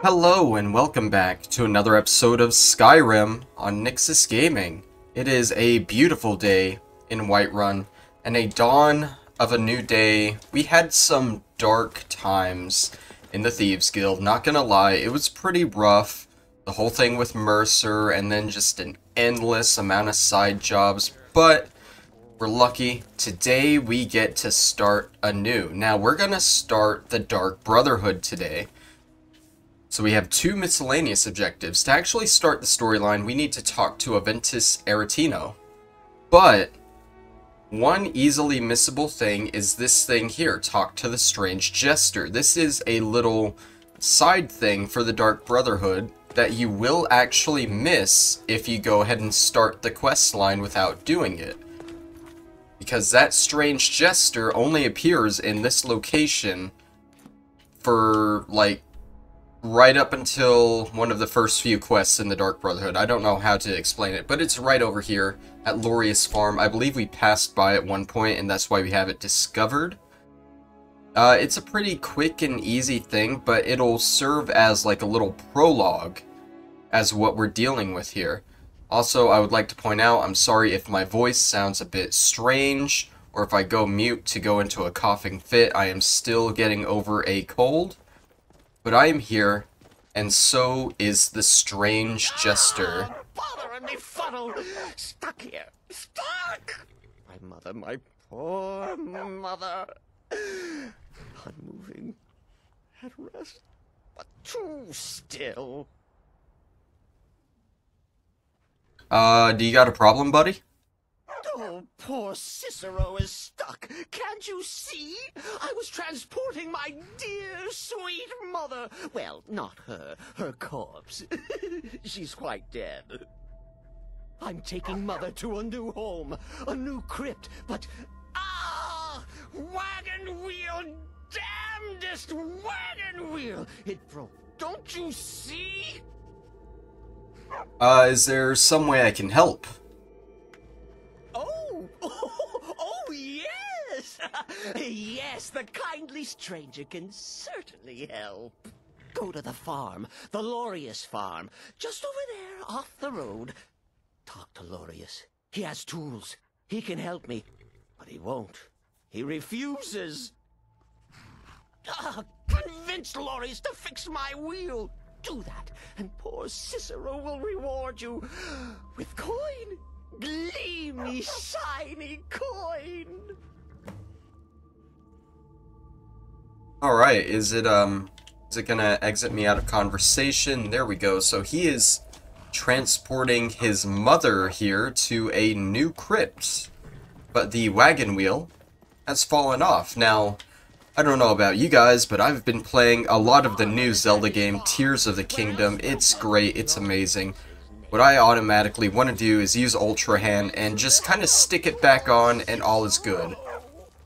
Hello and welcome back to another episode of Skyrim on Nixus Gaming. It is a beautiful day in Whiterun and a dawn of a new day. We had some dark times in the Thieves Guild, not gonna lie, it was pretty rough. The whole thing with Mercer and then just an endless amount of side jobs, but we're lucky. Today we get to start anew. Now we're gonna start the Dark Brotherhood today. So we have two miscellaneous objectives. To actually start the storyline, we need to talk to Aventus Aretino. But one easily missable thing is this thing here, talk to the Strange Jester. This is a little side thing for the Dark Brotherhood that you will actually miss if you go ahead and start the quest line without doing it. Because that Strange Jester only appears in this location for, like, right up until one of the first few quests in the Dark Brotherhood. I don't know how to explain it, but it's right over here at Lorius Farm. I believe we passed by at one point, and that's why we have it discovered. It's a pretty quick and easy thing, but it'll serve as like a little prologue as what we're dealing with here. Also, I would like to point out, I'm sorry if my voice sounds a bit strange, or if I go mute to go into a coughing fit. I am still getting over a cold. But I am here, and so is the Strange Jester. Bothering me funnel! Stuck here! Stuck! My poor mother. Unmoving. At rest. But too still. Do you got a problem, buddy? Oh, poor Cicero is stuck. Can't you see? I was transporting my dear, sweet mother. Well, not her. Her corpse. She's quite dead. I'm taking Mother to a new home, a new crypt, but... Ah! Wagon wheel! Damnedest wagon wheel! It broke. Don't you see? Is there some way I can help? Oh, yes! Yes, the kindly stranger can certainly help. Go to the farm, the Lorius farm, just over there off the road. Talk to Lorius. He has tools. He can help me, but he won't. He refuses. Convince Lorius to fix my wheel. Do that, and poor Cicero will reward you with coin. Gleamy, shiny coin. Alright, is it gonna exit me out of conversation? There we go. So he is transporting his mother here to a new crypt. But the wagon wheel has fallen off. Now, I don't know about you guys, but I've been playing a lot of the new Zelda game, Tears of the Kingdom. It's great, it's amazing. What I automatically want to do is use Ultra Hand and just kind of stick it back on and all is good.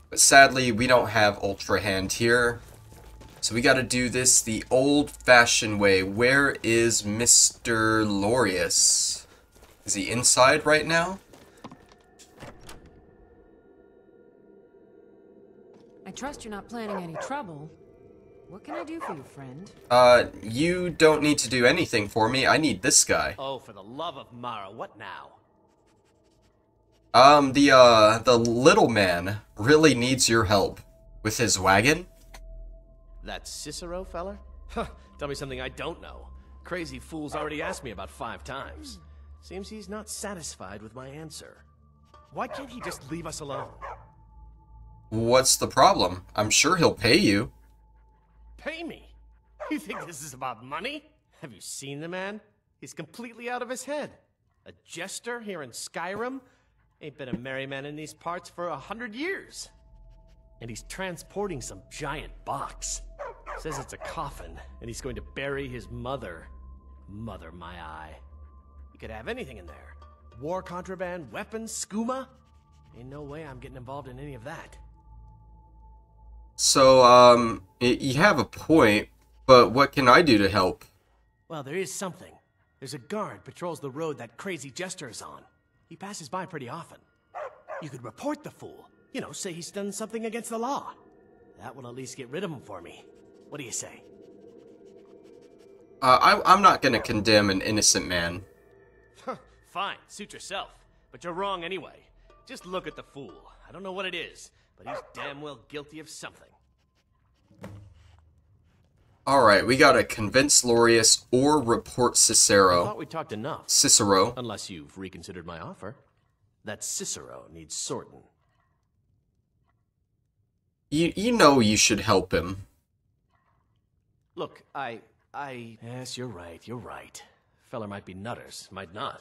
But sadly, we don't have Ultra Hand here. So we gotta do this the old-fashioned way. Where is Mr. Lorius? Is he inside right now? I trust you're not planning any trouble. What can I do for you, friend? You don't need to do anything for me. I need this guy. Oh, for the love of Mara, what now? The little man really needs your help. With his wagon? That Cicero feller? Huh, tell me something I don't know. Crazy fool's already asked me about 5 times. Seems he's not satisfied with my answer. Why can't he just leave us alone? What's the problem? I'm sure he'll pay you. Pay me? You think this is about money? Have you seen the man? He's completely out of his head. A jester here in Skyrim? Ain't been a merry man in these parts for 100 years. And he's transporting some giant box. Says it's a coffin, and he's going to bury his mother. Mother, my eye. You could have anything in there. War contraband, weapons, skooma. Ain't no way I'm getting involved in any of that. So, you have a point, but what can I do to help? Well, there is something. There's a guard patrols the road that crazy jester is on. He passes by pretty often. You could report the fool. You know, say he's done something against the law. That will at least get rid of him for me. What do you say? I'm not gonna condemn an innocent man. Fine, suit yourself. But you're wrong anyway. Just look at the fool. I don't know what it is, but he's damn well guilty of something. Alright, we gotta convince Lorius or report I Cicero. thought we talked enough. Cicero. Unless you've reconsidered my offer. That Cicero needs sorting. You know you should help him. Look, Yes, you're right. Feller might be nutters, might not.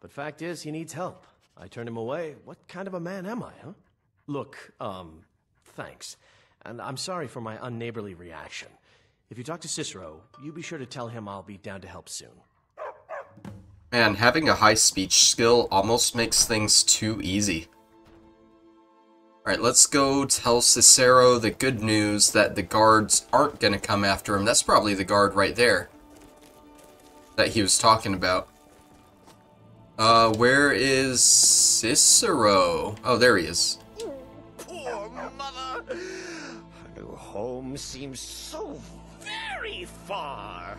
But fact is, he needs help. I turned him away. What kind of a man am I, huh? Look, thanks. And I'm sorry for my unneighborly reaction. If you talk to Cicero, you be sure to tell him I'll be down to help soon. Man, having a high speech skill almost makes things too easy. Alright, let's go tell Cicero the good news that the guards aren't gonna come after him. That's probably the guard right there that he was talking about. Where is Cicero? Oh, there he is. Poor mother. Her new home seems so very far.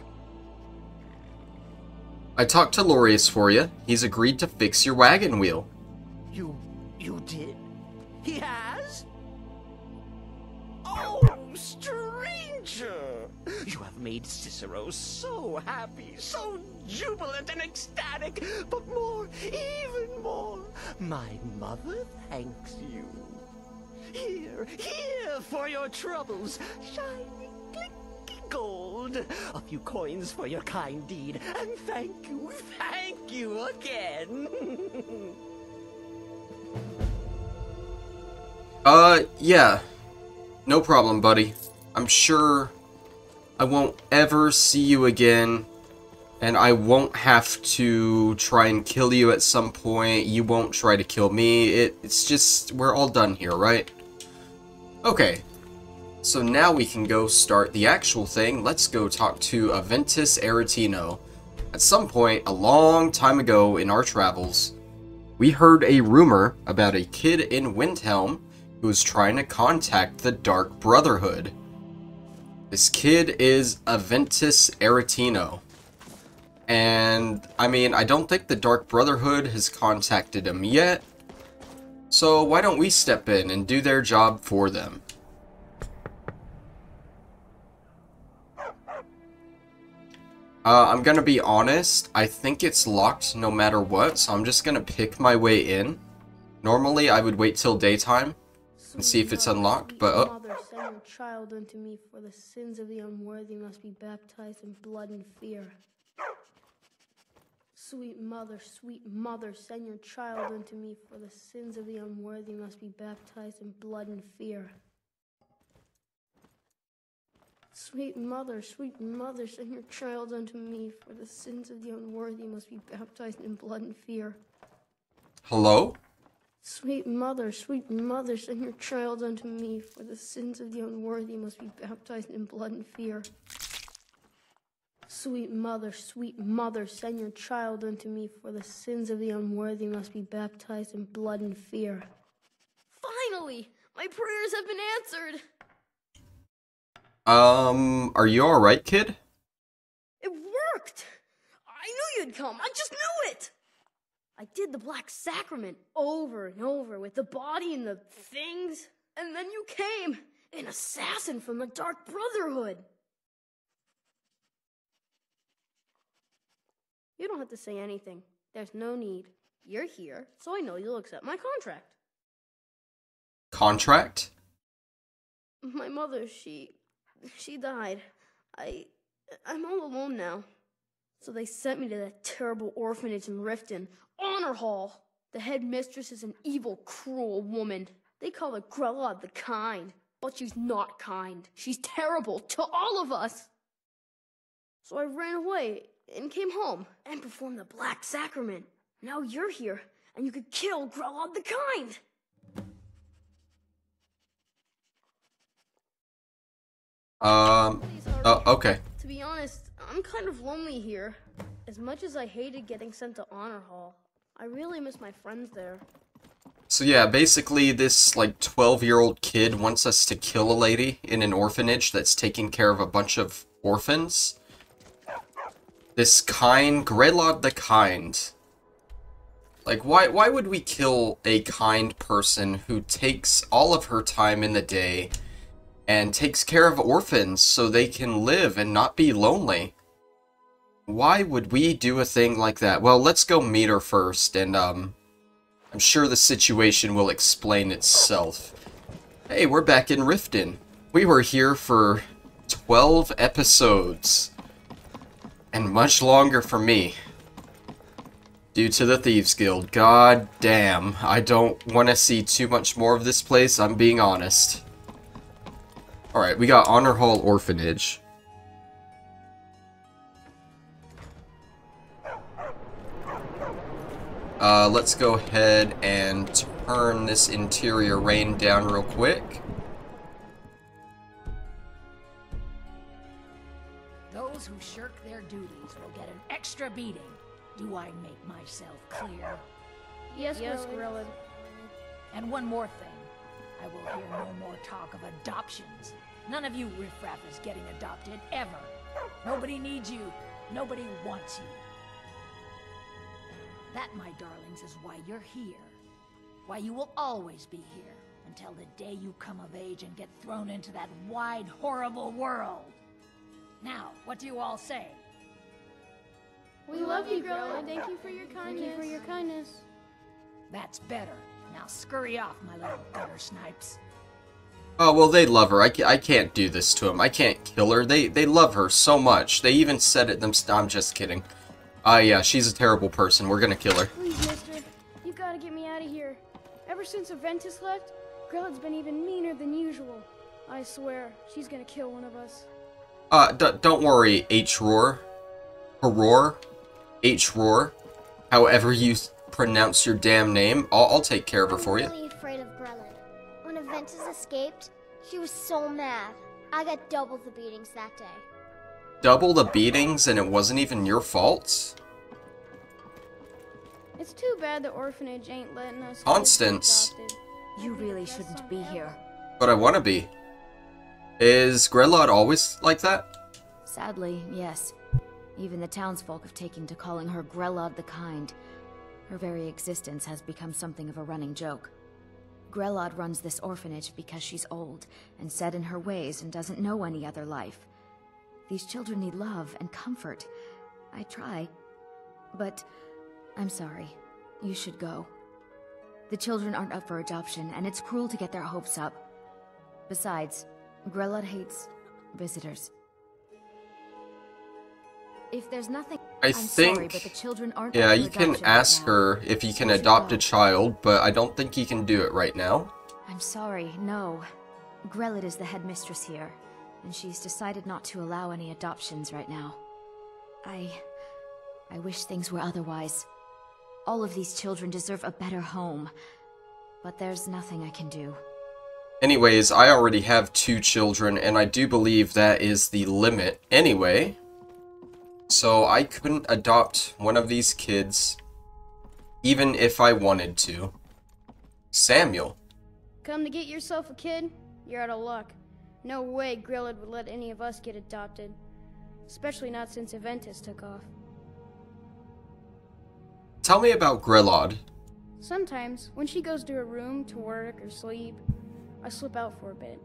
I talked to Lorius for you. He's agreed to fix your wagon wheel. You did? He has? Oh, stranger! You have made Cicero so happy, so jubilant and ecstatic, but more, even more, my mother thanks you. Here for your troubles, shiny, clicky gold. A few coins for your kind deed, and thank you again. Yeah. No problem, buddy. I'm sure I won't ever see you again, and I won't have to try and kill you at some point. You won't try to kill me. It's just, we're all done here, right? Okay. So now we can go start the actual thing. Let's go talk to Aventus Aretino. At some point, a long time ago in our travels, we heard a rumor about a kid in Windhelm who was trying to contact the Dark Brotherhood. This kid is Aventus Aretino. And, I mean, I don't think the Dark Brotherhood has contacted him yet. So why don't we step in and do their job for them? I'm gonna be honest, I think it's locked no matter what, so I'm just gonna pick my way in. Normally, I would wait till daytime and see if it's unlocked, but Mother, send your child unto me, for the sins of the unworthy must be baptized in blood and fear. Sweet mother, send your child unto me, for the sins of the unworthy must be baptized in blood and fear. Sweet mother, send your child unto me, for the sins of the unworthy must be baptized in blood and fear. hello? Sweet mother, send your child unto me, for the sins of the unworthy must be baptized in blood and fear. Sweet mother, send your child unto me, for the sins of the unworthy must be baptized in blood and fear. Finally! My prayers have been answered! Are you alright, kid? It worked! I knew you'd come! I just knew it! I did the Black Sacrament over and over with the body and the things, and then you came, an assassin from the Dark Brotherhood. You don't have to say anything. There's no need. You're here, so I know you'll accept my contract. Contract? My mother, she died. I'm all alone now. So they sent me to that terrible orphanage in Riften, Honor Hall. The headmistress is an evil, cruel woman. They call her Grella the Kind, but she's not kind. She's terrible to all of us. So I ran away and came home and performed the Black Sacrament. Now you're here, and you could kill Grella the Kind. Okay. To be honest, I'm kind of lonely here. As much as I hated getting sent to Honor Hall, I really miss my friends there. So yeah, basically this, like, 12-year-old kid wants us to kill a lady in an orphanage that's taking care of a bunch of orphans. This Grelod the Kind. Like, why would we kill a kind person who takes all of her time in the day and takes care of orphans so they can live and not be lonely? Why would we do a thing like that? Well, let's go meet her first, and, I'm sure the situation will explain itself. Hey, we're back in Riften. We were here for 12 episodes. And much longer for me. Due to the Thieves Guild. God damn. I don't want to see too much more of this place, I'm being honest. Alright, we got Honor Hall Orphanage. Let's go ahead and turn this interior rain down real quick. Those who shirk their duties will get an extra beating. Do I make myself clear? Yes, Grelod. And one more thing. I will hear no more talk of adoptions. None of you riffraff is getting adopted, ever. Nobody needs you. Nobody wants you. That, my darlings, is why you're here. Why you will always be here, until the day you come of age and get thrown into that wide, horrible world. Now, what do you all say? We love you, Grelod. Thank you for your kindness. Thank you for your kindness. That's better. Now scurry off, my little gutter snipes. Oh, well, they love her. I can't do this to them. I can't kill her. They love her so much. They even said it themselves. I'm just kidding. Yeah, she's a terrible person. We're gonna kill her. Please, mister. You gotta get me out of here. Ever since Aventus left, Grelod's been even meaner than usual. I swear, she's gonna kill one of us. Don't worry, H-Roar. H-Roar. H-Roar. However you pronounce your damn name, I'll take care of her for you. I'm really afraid of Grelod. When Aventus escaped, she was so mad. I got double the beatings that day. Double the beatings and it wasn't even your fault? It's too bad the orphanage ain't letting us. Constance. You really shouldn't be here. But I want to be. Is Grelod always like that? Sadly, yes. Even the townsfolk have taken to calling her Grelod the Kind. Her very existence has become something of a running joke. Grelod runs this orphanage because she's old and set in her ways and doesn't know any other life. These children need love and comfort. I try, but I'm sorry. You should go. The children aren't up for adoption, and it's cruel to get their hopes up. Besides, Grelod hates visitors. If there's nothing, I I'm think, sorry, but the children aren't yeah, up for you can adoption ask right now. her if you can You should adopt go. a child, but I don't think you can do it right now. I'm sorry, no. Grelod is the headmistress here, and she's decided not to allow any adoptions right now. I wish things were otherwise. All of these children deserve a better home, but there's nothing I can do. Anyways, I already have 2 children, and I do believe that is the limit anyway. So I couldn't adopt one of these kids, even if I wanted to. Samuel. Come to get yourself a kid? You're out of luck. No way Grelod would let any of us get adopted. Especially not since Aventus took off. Tell me about Grelod. Sometimes, when she goes to her room to work or sleep, I slip out for a bit.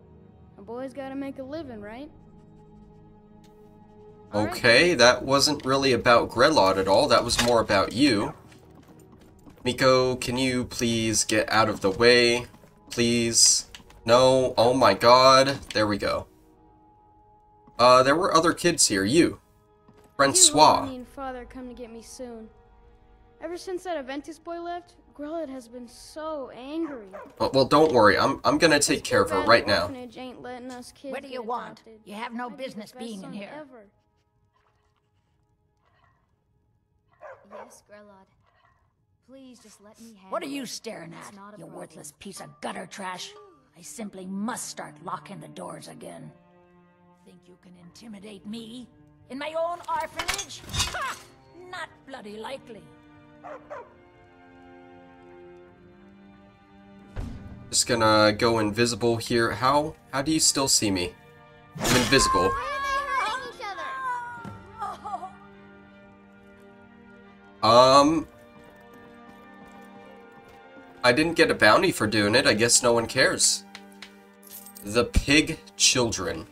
A boy's gotta make a living, right? All right. Okay, that wasn't really about Grelod at all. That was more about you. Miko, can you please get out of the way? Please? No? Oh my god. There we go. There were other kids here. You. Francois. Mommy and Father come to get me soon. Ever since that Aventus boy left, Grelod has been so angry. Well, don't worry. I'm gonna take care of her right now. Orphanage ain't letting us kids What do you get want? adopted. You have no I'd be the business best being in son here. ever. Yes, Grelod. Please just let me handle What are you it. staring It's at, not a you problem. worthless piece of gutter trash? I simply must start locking the doors again. Think you can intimidate me? In my own orphanage? Ha! Not bloody likely. Just gonna go invisible here. How do you still see me? I'm invisible. Why are they hurting each other? I didn't get a bounty for doing it. I guess no one cares. The Pig Children.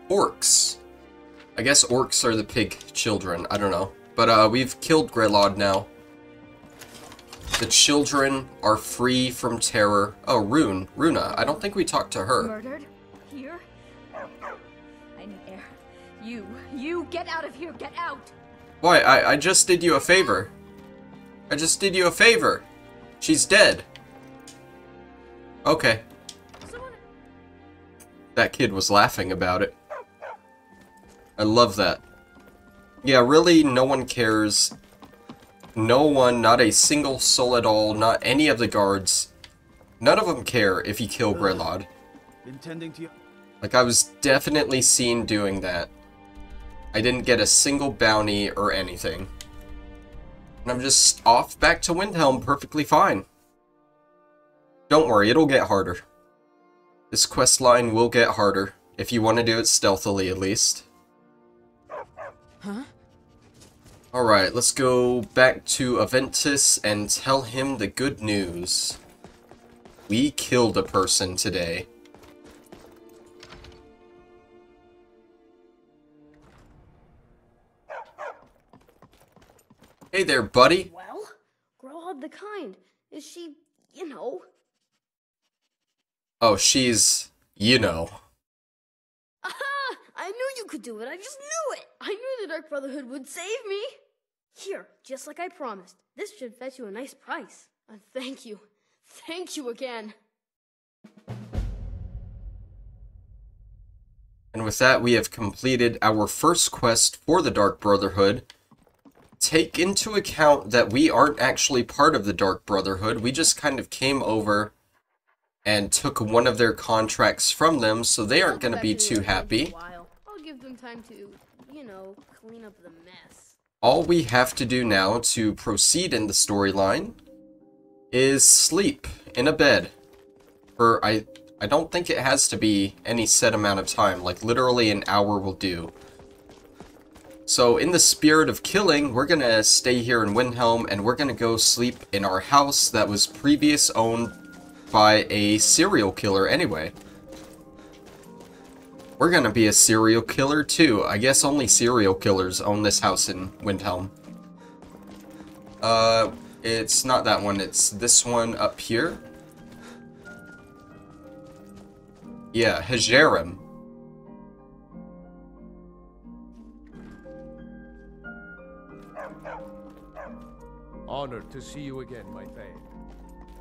Orcs. I guess orcs are the pig children. I don't know. But we've killed Grelod now. The children are free from terror. Oh, Runa. I don't think we talked to her. Murdered? Here? I need air. You, get out of here, get out! Why, I just did you a favor. I just did you a favor. She's dead. Okay. That kid was laughing about it. I love that. Yeah, really, no one cares. No one, not a single soul at all, not any of the guards. None of them care if you kill Grelod. Like, I was definitely seen doing that. I didn't get a single bounty or anything. And I'm just off back to Windhelm perfectly fine. Don't worry, it'll get harder. This quest line will get harder, if you want to do it stealthily at least. Huh? Alright, let's go back to Aventus and tell him the good news. We killed a person today. Hey there, buddy. Well, Grelod the Kind. Is she, you know? Oh, she's, you know. Aha! I knew you could do it. I just knew it. I knew the Dark Brotherhood would save me. Here, just like I promised. This should fetch you a nice price. And thank you. Thank you again. And with that, we have completed our first quest for the Dark Brotherhood. Take into account that we aren't actually part of the Dark Brotherhood. We just kind of came over and took one of their contracts from them, so they aren't going to be too happy. I'll give them time to, you know, clean up the mess. All we have to do now to proceed in the storyline is sleep in a bed. For I don't think it has to be any set amount of time, like literally an hour will do. So in the spirit of killing, we're gonna stay here in Windhelm and we're gonna go sleep in our house that was previously owned by a serial killer anyway. We're gonna be a serial killer too. I guess only serial killers own this house in Windhelm. It's not that one, it's this one up here. Yeah, Hajerim. Honored to see you again, my Thane.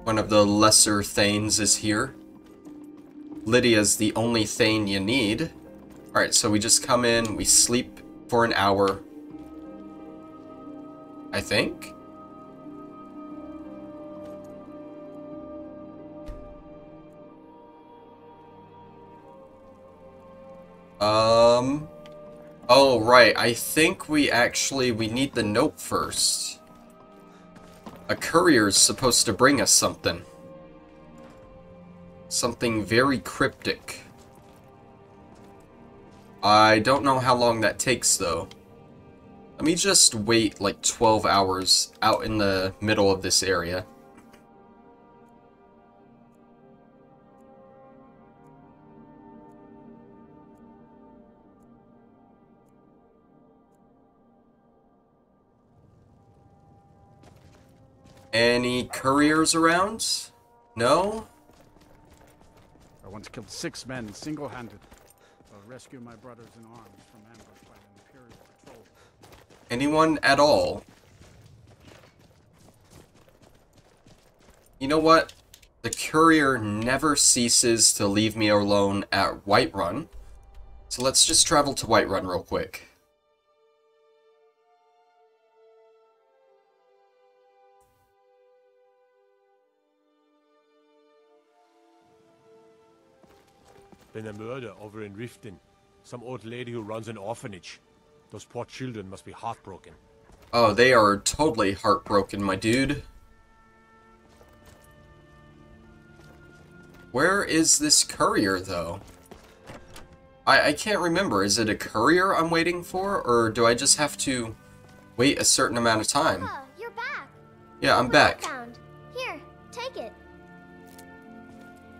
One of the lesser Thanes is here. Lydia's the only Thane you need. Alright, so we just come in, we sleep for an hour. I think? Oh, right, I think we need the note first. A courier's supposed to bring us something. Something very cryptic. I don't know how long that takes, though. Let me just wait like 12 hours out in the middle of this area. Any couriers around? No? I once killed 6 men single-handed. I'll rescue my brothers in arms from ambush by an Imperial patrol. Anyone at all? You know what? The courier never ceases to leave me alone at Whiterun. So let's just travel to Whiterun real quick. Been a murder over in Riften. Some old lady who runs an orphanage. Those poor children must be heartbroken. Oh, they are totally heartbroken, my dude. Where is this courier, though? I can't remember. Is it a courier I'm waiting for, or do I just have to wait a certain amount of time. Oh, you're back. Yeah, I'm What back. I found. Here, take it.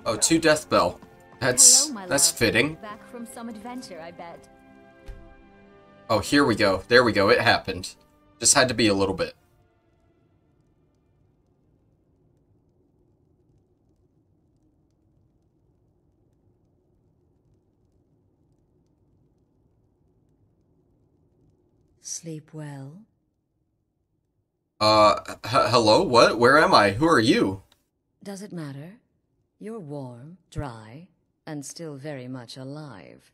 Oh, 2 death bell. That's Hello, my that's love. fitting. Back from some adventure, I bet. Oh, here we go. There we go. It happened. Just had to be a little bit. Sleep well? Hello? What? Where am I? Who are you? Does it matter? You're warm, dry, and still very much alive.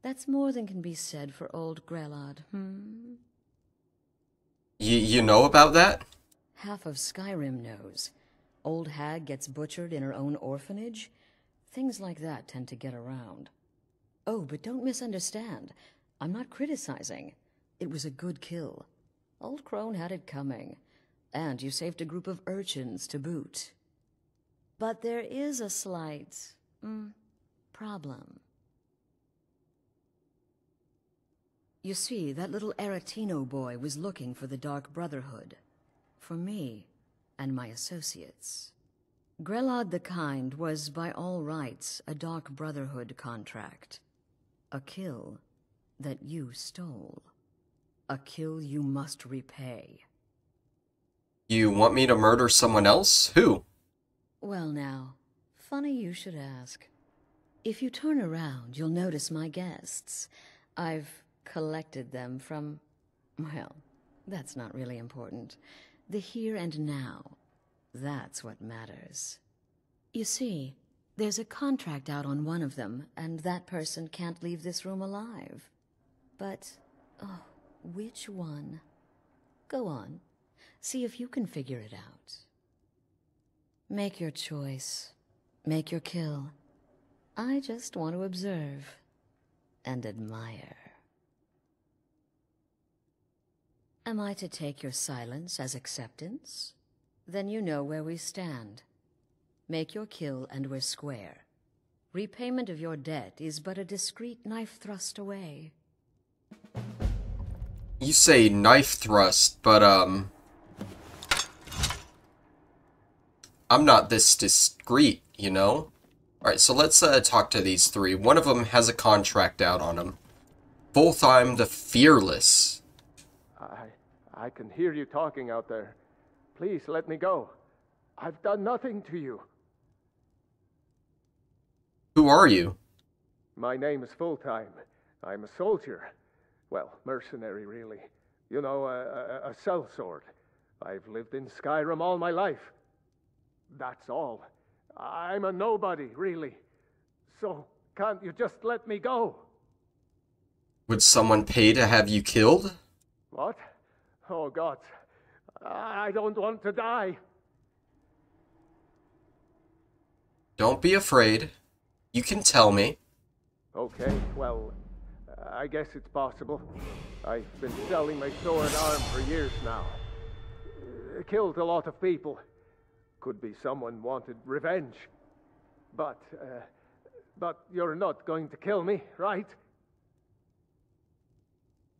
That's more than can be said for old Grelod, You know about that? Half of Skyrim knows. Old hag gets butchered in her own orphanage. Things like that tend to get around. Oh, but don't misunderstand. I'm not criticizing. It was a good kill. Old Crone had it coming. And you saved a group of urchins to boot. But there is a slight, problem. You see, that little Aretino boy was looking for the Dark Brotherhood. For me and my associates. Grelod the Kind was, by all rights, a Dark Brotherhood contract. A kill that you stole. A kill you must repay. You want me to murder someone else? Who? Well now, funny you should ask. If you turn around, you'll notice my guests. I've collected them from, well, that's not really important. The here and now. That's what matters. You see, there's a contract out on one of them, and that person can't leave this room alive. But, oh, which one? Go on. See if you can figure it out. Make your choice. Make your kill. I just want to observe and admire. Am I to take your silence as acceptance? Then you know where we stand. Make your kill and we're square. Repayment of your debt is but a discreet knife thrust away. You say knife thrust, but, I'm not this discreet, you know? Alright, so let's, talk to these 3. One of them has a contract out on him. Voltheim the Fearless. I can hear you talking out there. Please, let me go. I've done nothing to you. Who are you? My name is Voltheim. I'm a soldier. Well, mercenary, really. You know, a sellsword. I've lived in Skyrim all my life. That's all. I'm a nobody, really. So, can't you just let me go? Would someone pay to have you killed? What? Oh, God. I don't want to die. Don't be afraid. You can tell me. Okay, well, I guess it's possible. I've been selling my sword and arm for years now. Killed a lot of people. Could be someone wanted revenge. But you're not going to kill me, right?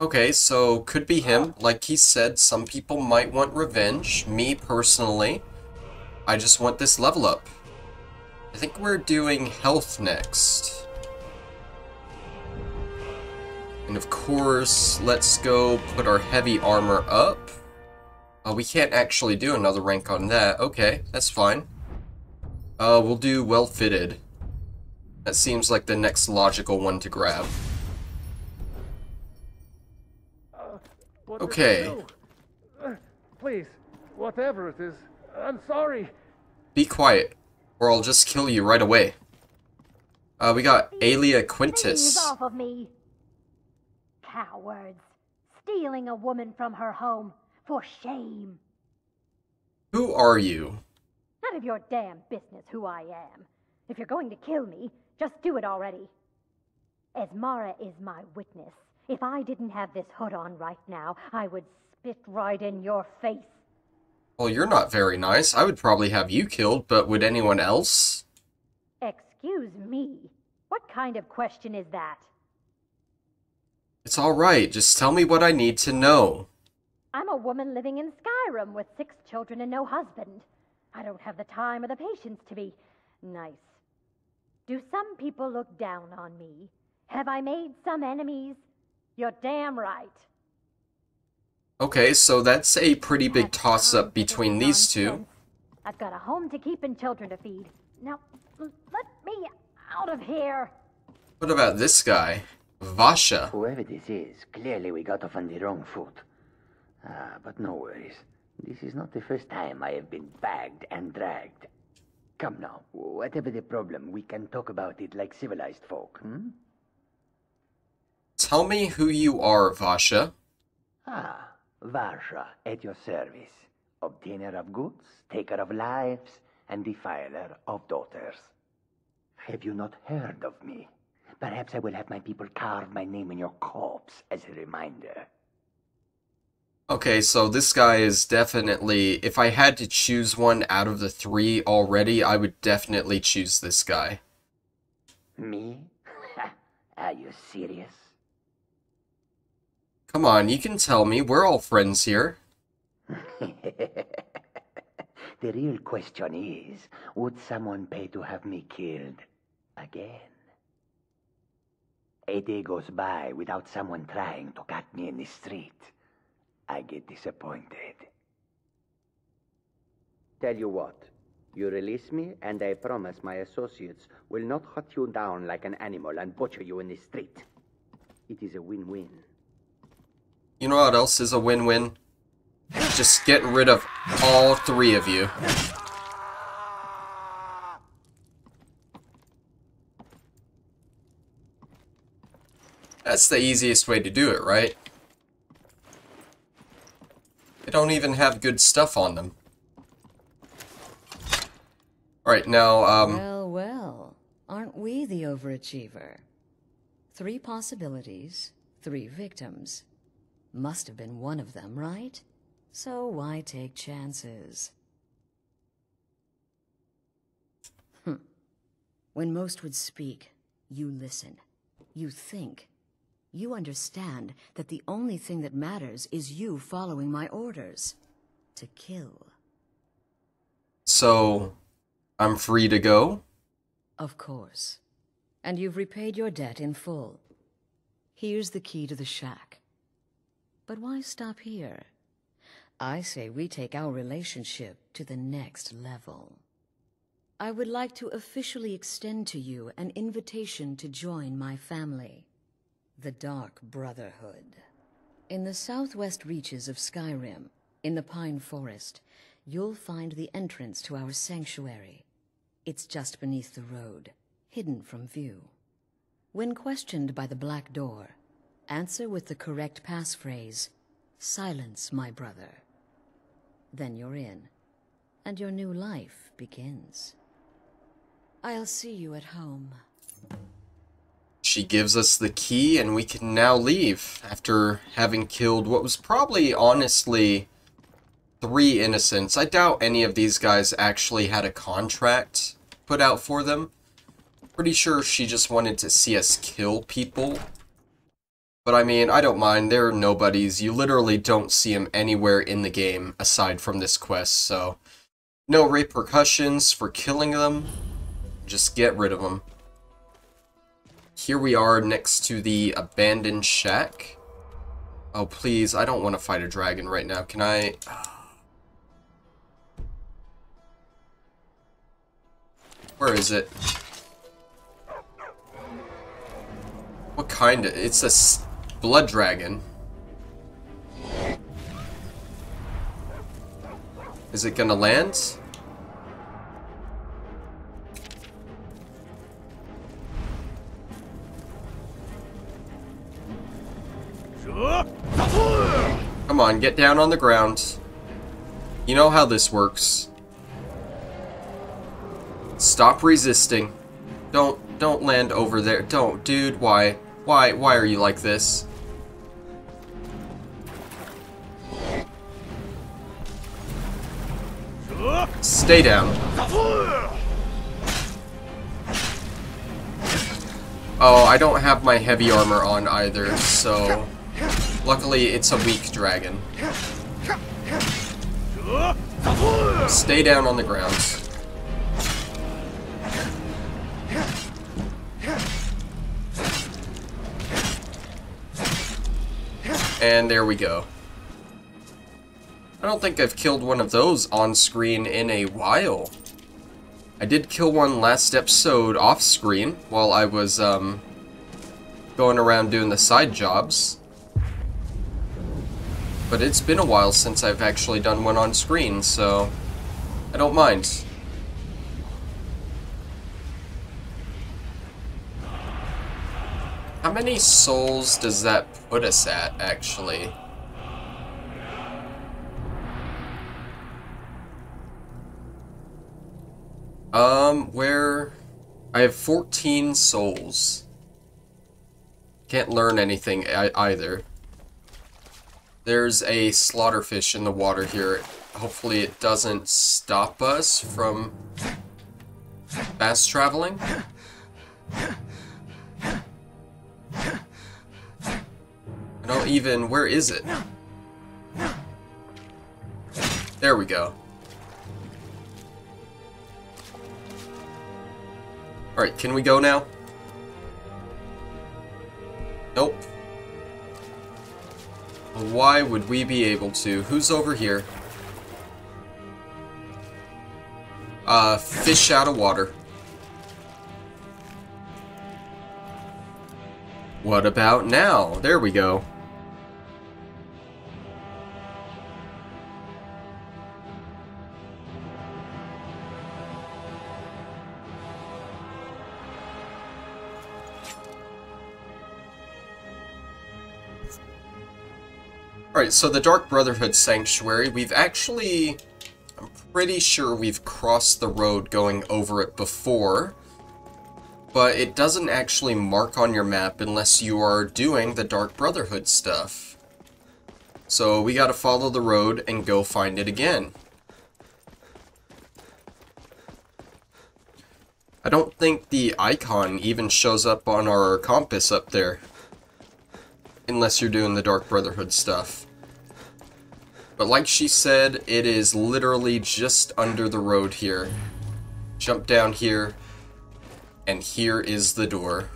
Okay, so could be him. Like he said, some people might want revenge. Me, personally, I just want this level up. I think we're doing health next. And of course, let's go put our heavy armor up. We can't actually do another rank on that. Okay, that's fine. We'll do well-fitted. That seems like the next logical one to grab. Okay. Please, whatever it is, I'm sorry. Be quiet, or I'll just kill you right away. We got Aelia Quintus. Ease off of me. Cowards. Stealing a woman from her home. For shame. Who are you? None of your damn business who I am. If you're going to kill me, just do it already. Esmara is my witness. If I didn't have this hood on right now, I would spit right in your face. Well, you're not very nice. I would probably have you killed, but would anyone else? Excuse me. What kind of question is that? It's alright, just tell me what I need to know. I'm a woman living in Skyrim with 6 children and no husband. I don't have the time or the patience to be nice. Do some people look down on me? Have I made some enemies? You're damn right. Okay, so that's a pretty big toss-up between these two. I've got a home to keep and children to feed. Now, let me out of here. What about this guy? Vasha. Whoever this is, clearly we got off on the wrong foot. But no worries. This is not the first time I have been bagged and dragged. Come now, whatever the problem, we can talk about it like civilized folk, hmm? Tell me who you are, Vasha. Vasha, at your service. Obtainer of goods, taker of lives, and defiler of daughters. Have you not heard of me? Perhaps I will have my people carve my name in your corpse as a reminder. Okay, so this guy is definitely... If I had to choose one out of the 3 already, I would definitely choose this guy. Me? Are you serious? Come on, you can tell me. We're all friends here. The real question is, would someone pay to have me killed again? A day goes by without someone trying to cut me in the street. I get disappointed. Tell you what, you release me and I promise my associates will not hunt you down like an animal and butcher you in the street. It is a win-win. You know what else is a win-win? Just get rid of all 3 of you. That's the easiest way to do it, right? They don't even have good stuff on them. Alright, now, Well, aren't we the overachiever? 3 possibilities, 3 victims. Must have been one of them, right? So why take chances? When most would speak, you listen. You think. You understand that the only thing that matters is you following my orders. To kill. So, I'm free to go? Of course. And you've repaid your debt in full. Here's the key to the shack. But why stop here? I say we take our relationship to the next level. I would like to officially extend to you an invitation to join my family. The Dark Brotherhood. In the southwest reaches of Skyrim, in the Pine Forest, you'll find the entrance to our sanctuary. It's just beneath the road, hidden from view. When questioned by the Black Door, answer with the correct passphrase, "Silence, my brother." Then you're in, and your new life begins. I'll see you at home. She gives us the key, and we can now leave, after having killed what was probably, honestly, 3 innocents. I doubt any of these guys actually had a contract put out for them. Pretty sure she just wanted to see us kill people. But I mean, I don't mind, they're nobodies. You literally don't see them anywhere in the game, aside from this quest, so... No repercussions for killing them. Just get rid of them. Here we are next to the abandoned shack. Oh, please, I don't want to fight a dragon right now. Can I... Where is it? What kind of... It's a blood dragon. Is it gonna land? Come on, get down on the ground. You know how this works. Stop resisting. Don't land over there. Don't, dude, why? Why are you like this? Stay down. Oh, I don't have my heavy armor on either, so... Luckily, it's a weak dragon. Stay down on the ground. And there we go. I don't think I've killed one of those on screen in a while. I did kill one last episode off screen while I was going around doing the side jobs. But it's been a while since I've actually done one on screen, so I don't mind. How many souls does that put us at, actually? Where... I have 14 souls. Can't learn anything either. There's a slaughterfish in the water here. Hopefully it doesn't stop us from fast traveling. I don't even... Where is it? There we go. Alright, can we go now? Nope. Why would we be able to? Who's over here? Fish out of water. What about now? There we go. Alright, so the Dark Brotherhood Sanctuary, we've actually... I'm pretty sure we've crossed the road going over it before, but it doesn't actually mark on your map unless you are doing the Dark Brotherhood stuff. So we gotta follow the road and go find it again. I don't think the icon even shows up on our compass up there. Unless you're doing the Dark Brotherhood stuff. But like she said, it is literally just under the road here. Jump down here, and here is the door.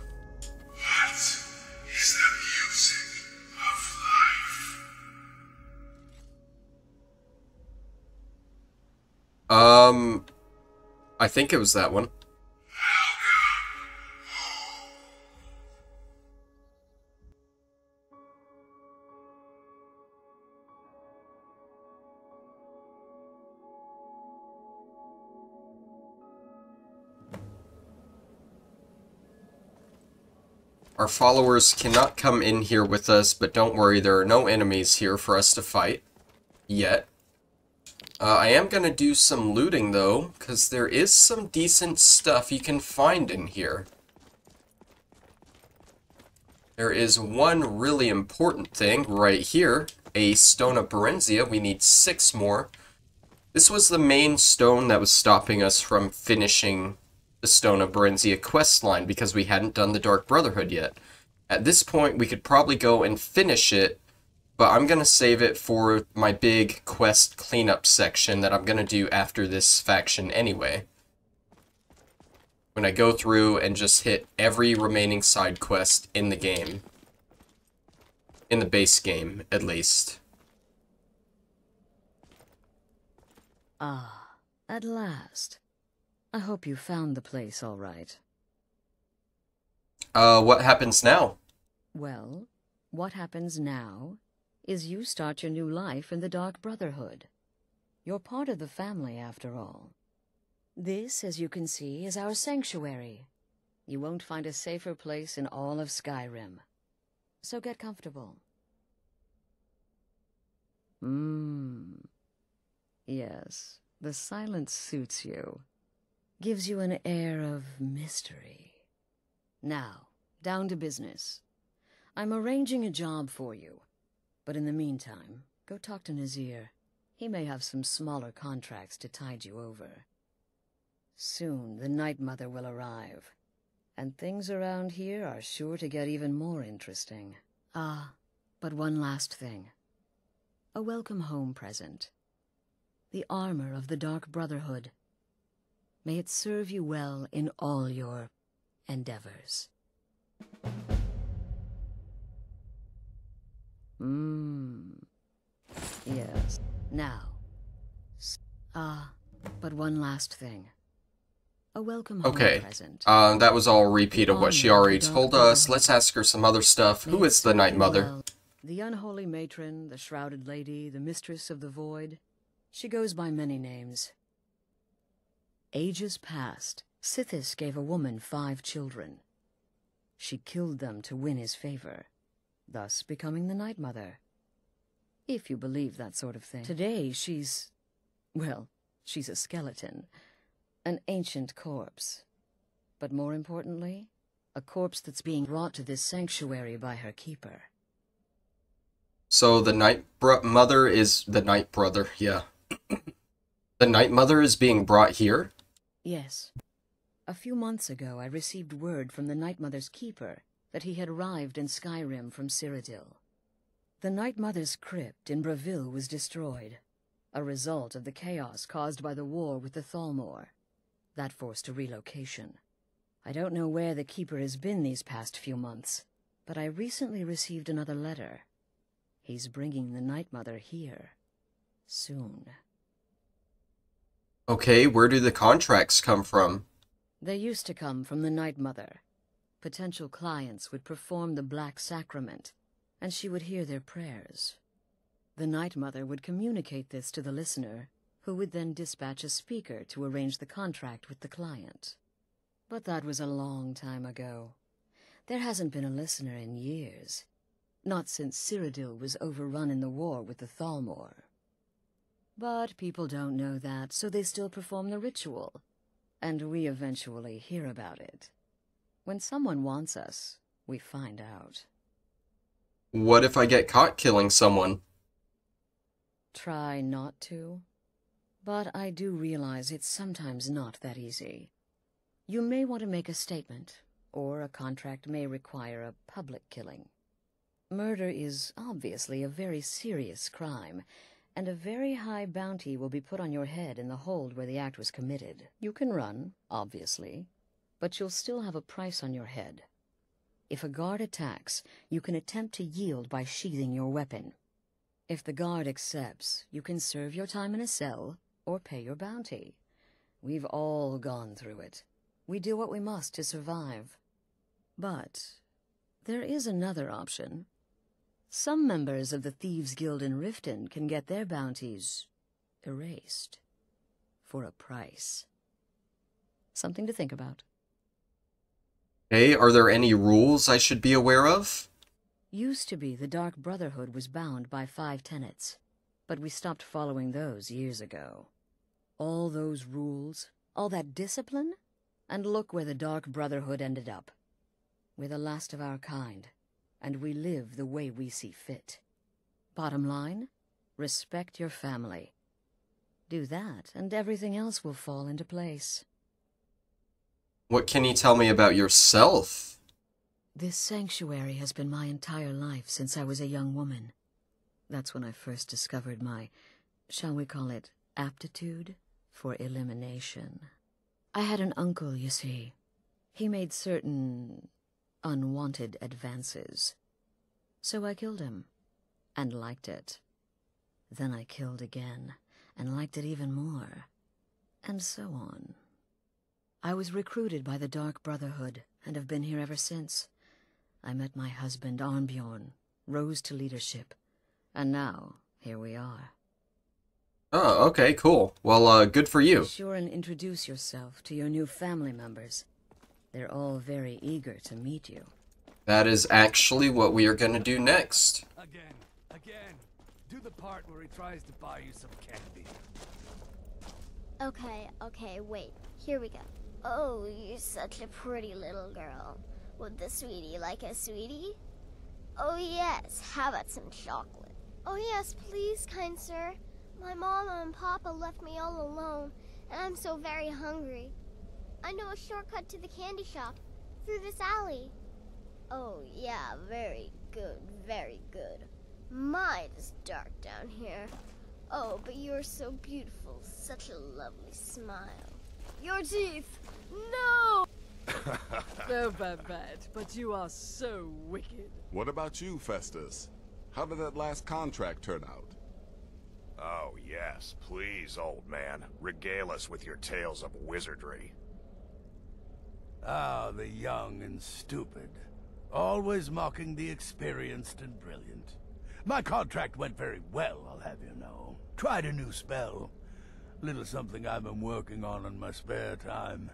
What is the music of life? I think it was that one. Our followers cannot come in here with us, but don't worry, there are no enemies here for us to fight. Yet. I am going to do some looting, though, because there is some decent stuff you can find in here. There is one really important thing right here, a Stone of Berenzia. We need 6 more. This was the main stone that was stopping us from finishing the Stone of Berenzia questline, because we hadn't done the Dark Brotherhood yet. At this point, we could probably go and finish it, but I'm going to save it for my big quest cleanup section that I'm going to do after this faction anyway. When I go through and just hit every remaining side quest in the game. In the base game, at least. Ah, at last. I hope you found the place all right. What happens now? Well, what happens now is you start your new life in the Dark Brotherhood. You're part of the family, after all. This, as you can see, is our sanctuary. You won't find a safer place in all of Skyrim. So get comfortable. Yes, the silence suits you. Gives you an air of mystery. Now, down to business. I'm arranging a job for you. But in the meantime, go talk to Nazir. He may have some smaller contracts to tide you over. Soon, the Night Mother will arrive. And things around here are sure to get even more interesting. Ah, but one last thing. A welcome home present. The armor of the Dark Brotherhood. May it serve you well in all your endeavors. Yes. Now. But one last thing. A welcome home Okay. present. That was all a repeat of what she already told us. Let's ask her some other stuff. Who is the Night Mother? The unholy matron, the shrouded lady, the mistress of the void. She goes by many names. Ages past, Sithis gave a woman 5 children. She killed them to win his favor, thus becoming the Night Mother. If you believe that sort of thing. Today, she's a skeleton. An ancient corpse. But more importantly, a corpse that's being brought to this sanctuary by her keeper. So the Mother is the Night Brother, yeah. The Night Mother is being brought here? Yes. A few months ago, I received word from the Night Mother's keeper that he had arrived in Skyrim from Cyrodiil. The Night Mother's crypt in Bravil was destroyed, a result of the chaos caused by the war with the Thalmor. That forced a relocation. I don't know where the keeper has been these past few months, but I recently received another letter. He's bringing the Night Mother here. Soon. Okay, where do the contracts come from? They used to come from the Night Mother. Potential clients would perform the Black Sacrament, and she would hear their prayers. The Night Mother would communicate this to the listener, who would then dispatch a speaker to arrange the contract with the client. But that was a long time ago. There hasn't been a listener in years. Not since Cyrodiil was overrun in the war with the Thalmor. But people don't know that, so they still perform the ritual. And we eventually hear about it. When someone wants us, we find out. What if I get caught killing someone? Try not to. But I do realize it's sometimes not that easy. You may want to make a statement, or a contract may require a public killing. Murder is obviously a very serious crime, and a very high bounty will be put on your head in the hold where the act was committed. You can run, obviously, but you'll still have a price on your head. If a guard attacks, you can attempt to yield by sheathing your weapon. If the guard accepts, you can serve your time in a cell, or pay your bounty. We've all gone through it. We do what we must to survive. But there is another option. Some members of the Thieves' Guild in Riften can get their bounties erased. For a price. Something to think about. Hey, are there any rules I should be aware of? Used to be the Dark Brotherhood was bound by 5 tenets, but we stopped following those years ago. All those rules, all that discipline, and look where the Dark Brotherhood ended up. We're the last of our kind, and we live the way we see fit. Bottom line, respect your family. Do that, and everything else will fall into place. What can you tell me about yourself? This sanctuary has been my entire life since I was a young woman. That's when I first discovered my, shall we call it, aptitude for elimination. I had an uncle, you see. He made certain unwanted advances. So I killed him, and liked it. Then I killed again, and liked it even more. And so on. I was recruited by the Dark Brotherhood, and have been here ever since. I met my husband, Arnbjorn, rose to leadership, and now, here we are. Oh, okay, cool. Well, good for you. Be sure and introduce yourself to your new family members. They're all very eager to meet you. That is actually what we are gonna do next. Again. Do the part where he tries to buy you some candy. Okay, wait. Here we go. Oh, you're such a pretty little girl. Would the sweetie like a sweetie? Oh yes, how about some chocolate? Oh yes, please, kind sir. My mama and papa left me all alone, and I'm so very hungry. I know a shortcut to the candy shop, through this alley. Oh yeah, very good, very good. My Why it is dark down here? Oh, but you are so beautiful. Such a lovely smile. Your teeth! No! So bad, but you are so wicked. What about you, Festus? How did that last contract turn out? Oh, yes. Please, old man. Regale us with your tales of wizardry. Ah, the young and stupid. Always mocking the experienced and brilliant. My contract went very well, I'll have you know. Tried a new spell. Little something I've been working on in my spare time.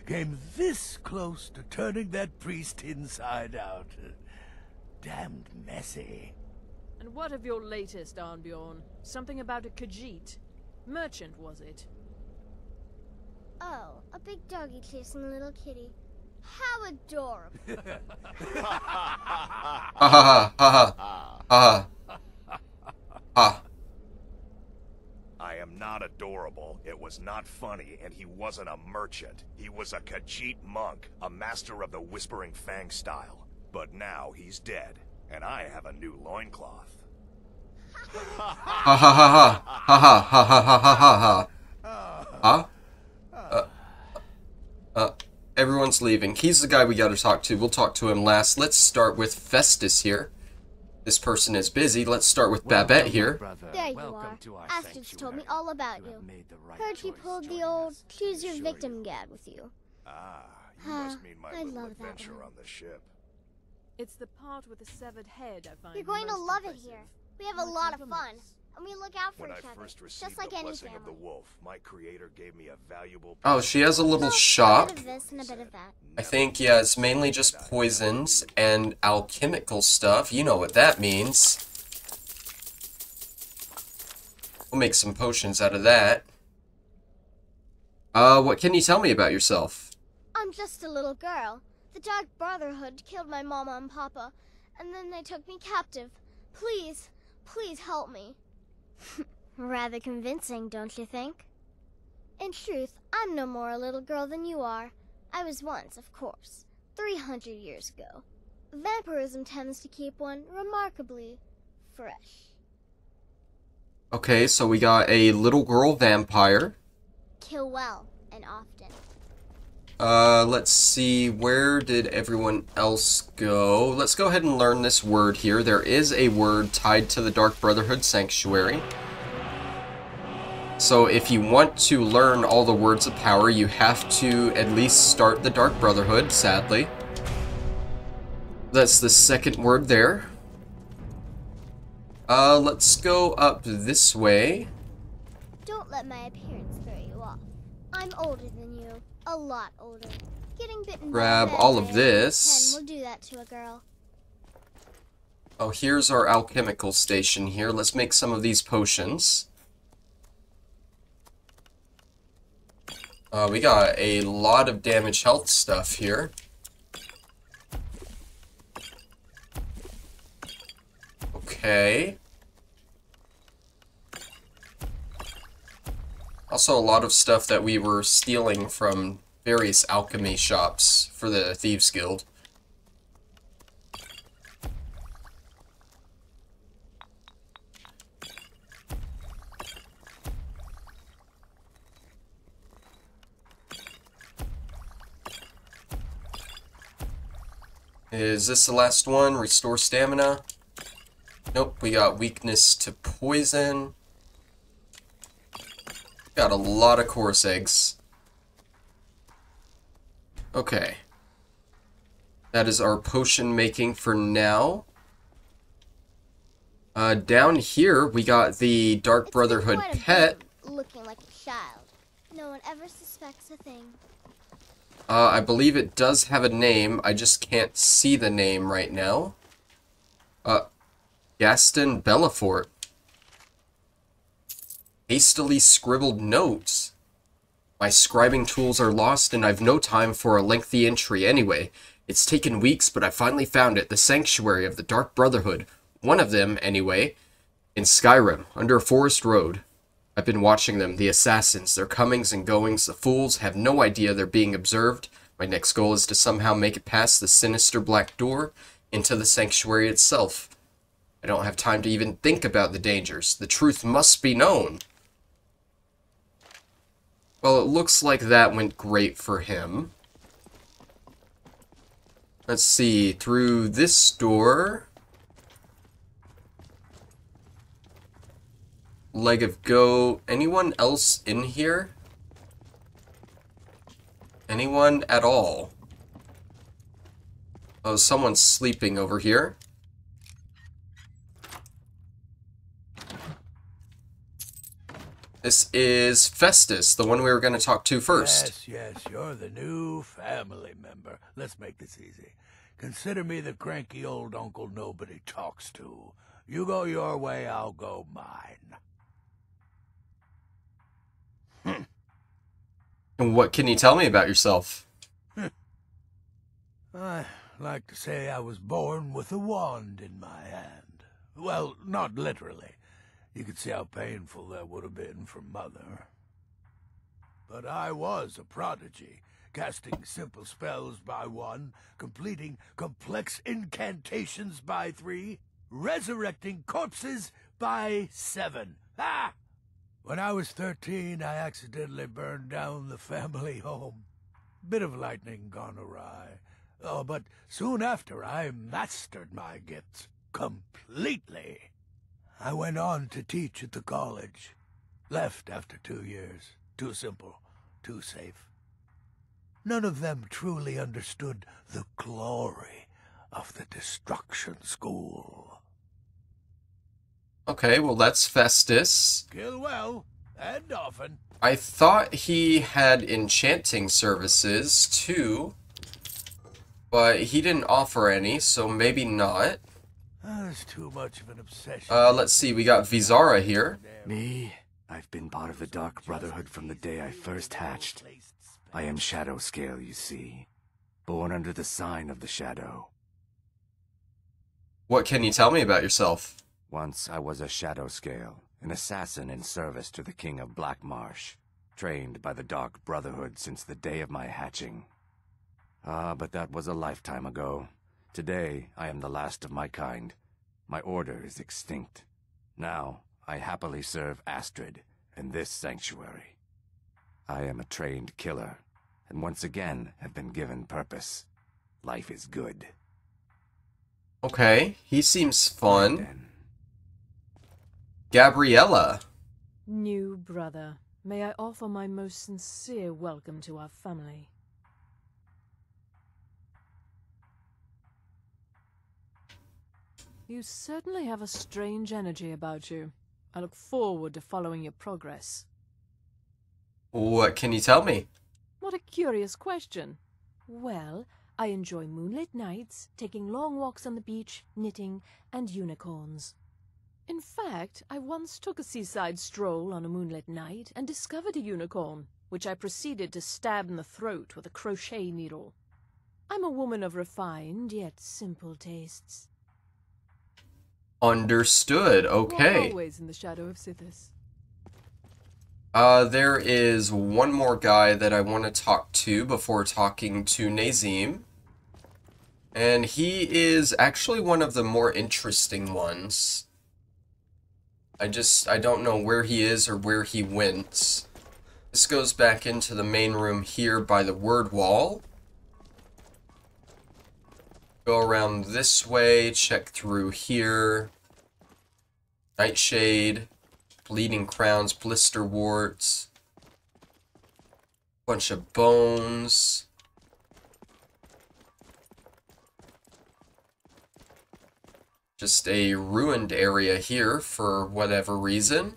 Came this close to turning that priest inside out. Damned messy. And what of your latest, Arnbjorn? Something about a Khajiit? Merchant, was it? Oh, a big doggy chasing a little kitty. How adorable. Ha ha ha ha ha ha. I am not adorable, it was not funny, and he wasn't a merchant. He was a Khajiit monk, a master of the Whispering Fang style. But now he's dead, and I have a new loincloth. Ha ha ha ha ha ha ha ha ha ha ha. Everyone's leaving. He's the guy we gotta talk to. We'll talk to him last. Let's start with Festus here. This person is busy. Let's start with Babette here. There you are. Astrid's told me all about you. Heard you pulled the old choose your victim gad with you. Ah, you must mean my I little love that adventure one. on the ship. It's the part with the severed head I find You're going to most love it impressive. here. We have a lot of fun, and we look out for When I each other, first received just like the any blessing of family. the wolf, my creator gave me a valuable Oh, she has a little A shop. bit of this and a bit of that. I think, yeah, it's mainly just poisons and alchemical stuff. You know what that means. We'll make some potions out of that. What can you tell me about yourself? I'm just a little girl. The Dark Brotherhood killed my mama and papa, and then they took me captive. Please, please help me. Rather convincing, don't you think? In truth, I'm no more a little girl than you are. I was once, of course, 300 years ago. Vampirism tends to keep one remarkably fresh. Okay, so we got a little girl vampire. Kill well and often. Let's see, where did everyone else go? Let's go ahead and learn this word here. There is a word tied to the Dark Brotherhood Sanctuary. So if you want to learn all the words of power, you have to at least start the Dark Brotherhood, sadly. That's the second word there. Let's go up this way. Don't let my appearance throw you off. I'm older than you. A lot older. Getting bitten Grab by a all of vampire at this. 10 will do that to a girl. Oh, here's our alchemical station here. Let's make some of these potions. We got a lot of damage health stuff here. Okay. Also a lot of stuff that we were stealing from various alchemy shops for the Thieves Guild. Is this the last one? Restore stamina? Nope, we got weakness to poison. Got a lot of chorus eggs. Okay. That is our potion making for now. Down here, we got the Dark Brotherhood Quite a pet. bit looking like a child. No one ever suspects a thing. I believe it does have a name. I just can't see the name right now. Gaston Belafort. Hastily scribbled notes. My scribing tools are lost and I've no time for a lengthy entry anyway. It's taken weeks, but I finally found it. The Sanctuary of the Dark Brotherhood. One of them, anyway. In Skyrim, under a forest road. I've been watching them, the assassins, their comings and goings. The fools have no idea they're being observed. My next goal is to somehow make it past the sinister black door into the sanctuary itself. I don't have time to even think about the dangers. The truth must be known. Well, it looks like that went great for him. Let's see, through this door. Leg of goat. Anyone else in here? Anyone at all? Oh, someone's sleeping over here. This is Festus, the one we were going to talk to first. Yes, you're the new family member. Let's make this easy. Consider me the cranky old uncle nobody talks to. You go your way, I'll go mine. And what can you tell me about yourself? I like to say I was born with a wand in my hand. Well, not literally. You could see how painful that would have been for Mother. But I was a prodigy, casting simple spells by 1, completing complex incantations by 3, resurrecting corpses by 7. Ah! When I was 13, I accidentally burned down the family home. Bit of lightning gone awry. Oh, but soon after, I mastered my gifts completely. I went on to teach at the college. Left after 2 years. Too simple, too safe. None of them truly understood the glory of the Destruction School. Okay, well that's Festus. Kill well, and often. I thought he had enchanting services too, but he didn't offer any, so maybe not. That's too much of an obsession. Let's see, we got Vizara here. Me? I've been part of the Dark Brotherhood from the day I first hatched. I am Shadow Scale, you see. Born under the sign of the Shadow. What can you tell me about yourself? Once I was a Shadow Scale, an assassin in service to the King of Black Marsh, trained by the Dark Brotherhood since the day of my hatching. But that was a lifetime ago. Today, I am the last of my kind. My order is extinct. Now, I happily serve Astrid in this sanctuary. I am a trained killer, and once again have been given purpose. Life is good. Okay, he seems fun. Gabriella. New brother, may I offer my most sincere welcome to our family. You certainly have a strange energy about you. I look forward to following your progress. What can you tell me? What a curious question. Well, I enjoy moonlit nights, taking long walks on the beach, knitting, and unicorns. In fact, I once took a seaside stroll on a moonlit night and discovered a unicorn, which I proceeded to stab in the throat with a crochet needle. I'm a woman of refined yet simple tastes. Understood, okay. We're always in the shadow of Sithis. There is one more guy that I want to talk to before talking to Nazim. And he is actually one of the more interesting ones. I don't know where he is or where he went. This goes back into the main room here by the word wall. Go around this way, check through here. Nightshade, bleeding crowns, blister warts. Bunch of bones. Just a ruined area here for whatever reason.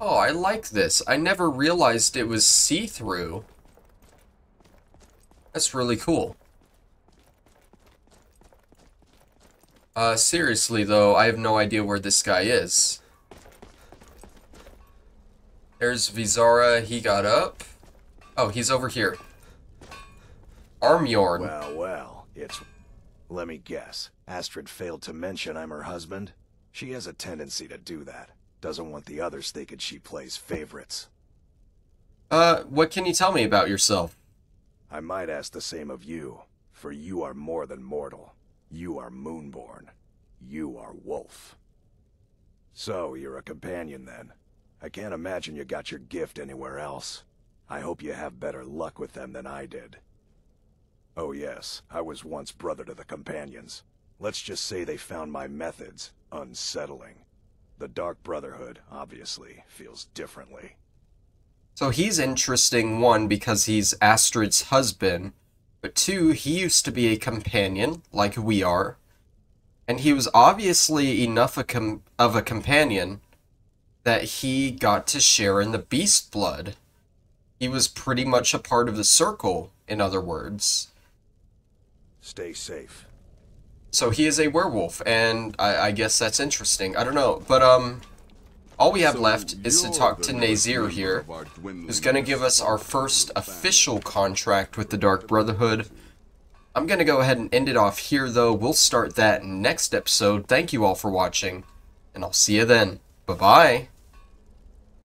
Oh, I like this. I never realized it was see-through. That's really cool. Seriously though, I have no idea where this guy is. There's Vizara, he got up. Oh, he's over here. Armyorn. Well, it's... Let me guess. Astrid failed to mention I'm her husband? She has a tendency to do that. Doesn't want the others thinking she plays favorites. What can you tell me about yourself? I might ask the same of you, for you are more than mortal. You are Moonborn. You are Wolf. So, you're a companion then. I can't imagine you got your gift anywhere else. I hope you have better luck with them than I did. Oh yes, I was once brother to the companions. Let's just say they found my methods unsettling. The Dark Brotherhood, obviously, feels differently. So he's interesting, one, because he's Astrid's husband, but two, he used to be a companion, like we are, and he was obviously enough of a companion that he got to share in the beast blood. He was pretty much a part of the circle, in other words. Stay safe. So he is a werewolf, and I guess that's interesting. I don't know, but all we have left is to talk to Nazir here, who's gonna give us our first official contract with the Dark Brotherhood. I'm gonna go ahead and end it off here, though. We'll start that next episode. Thank you all for watching, and I'll see you then. Bye-bye.